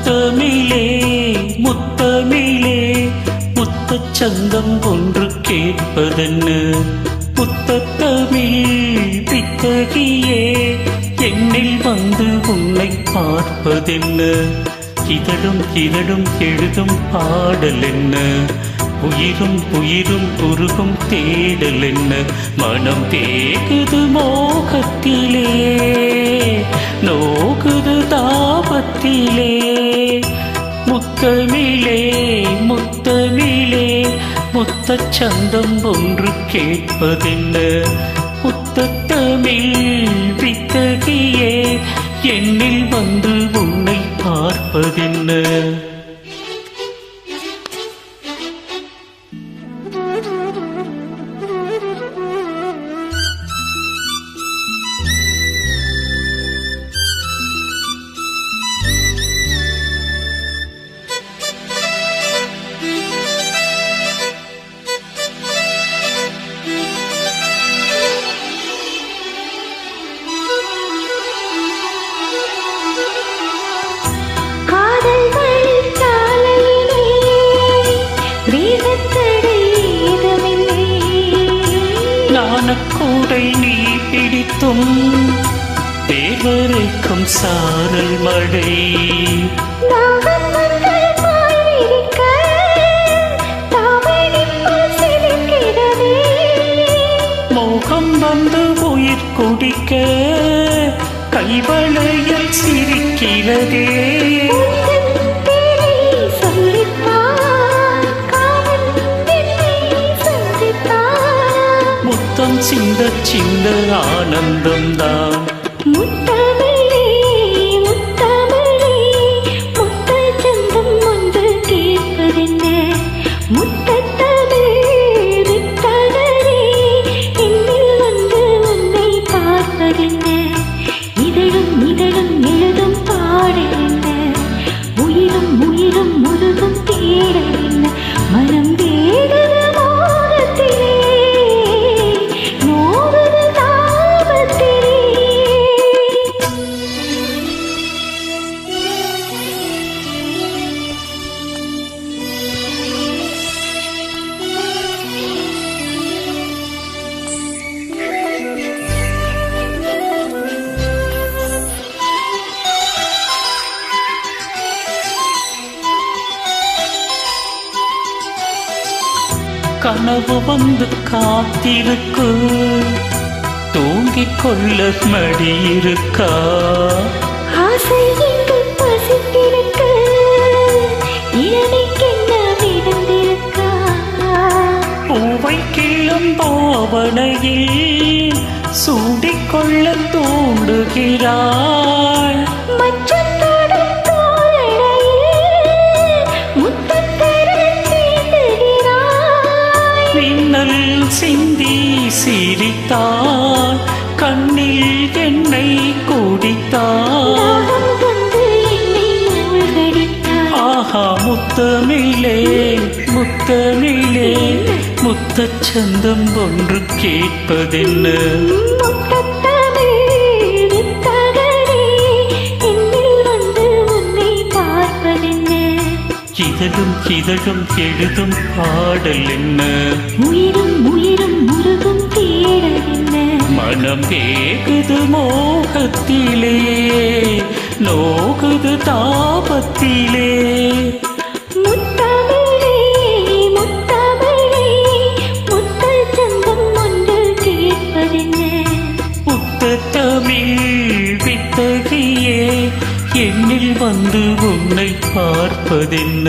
முத்தமிழே முத்தமிழே முத்தச் சந்தம் ஒன்று கேட்பதென்ன முத்தத்தமிழ் பித்தகியே என்னில் வந்து உன்னை பார்ப்பதென்ன இதழும் இதழும் எழுதும் பாடல் என்ன உயிரும் உயிரும் உருகும் தேடல் என்ன மனம் தேகுது மோகத்திலே நோகுது தாபத்திலே முத்தமிழே முத்தமிழே முத்தச் சந்தம் ஒன்று கேட்பதென்ன முத்தத்தமிழ் வித்தகியே என்னில் வந்து உன்னை பார்ப்பதென்ன கூடை நீ பிடித்தும் தேவரைக்கும் சாரல் மழை மோகம் வந்து உயிர் குடிக்க கைவளையில் சிரிக்கிறதே முத்தம் சிந்த சிந்த ஆனந்தம் தான் முத்தமிழே முத்தமிழே முத்தச் சந்தம் ஒன்று கேட்பதென்ன முத்தத்தமிழ் வித்தகரே என்னில் வந்து உன்னை பார்ப்பதென்ன இதழும் இதழும் எழுதும் பாடல் என்ன உயிரும் உயிரும் முழுதும் தேடல் என்ன மனம் தேடுது மோகத்திலே கனவு வந்து காத்திருக்கு தூங்கிக் கொள்ள மடி இருக்கா ஆசை எங்கு பசித்திருக்கு இளமைக்கென்ன விழுந்திருக்கா பூவை கிள்ளும் பாவனையில் சூடிக்கொள்ள தூண்டுகிறாய் மச்சத்தோடும் தோழடையில் முத்தத்தரல் தீண்டுகிறாய் மின்னல் சிந்தி சிரித்தாய் கண்ணில் என்னை குடித்தாய் தாகம் வந்து என்னை மூழ்கடித்தாய் ஆஹா முத்தமிழே முத்தமிழே முத்தச் சந்தம் ஒன்று கேட்பதென்ன முத்தத்தமிழ் வித்தகரே என்னில் வந்து உன்னை பார்ப்பதென்ன இதழும் இதழும் எழுதும் பாடல் என்ன உயிரும் உயிரும் முருகும் தேடல் என்ன மனம் தேகுது மோகத்திலே நோகுது தாபத்திலே முத்தமிழே முத்தமிழே முத்தச் சந்தம் ஒன்று கேட்பதென்ன முத்தத்தமிழ் வித்தகியே என்னில் வந்து உன்னை பார்ப்பதென்ன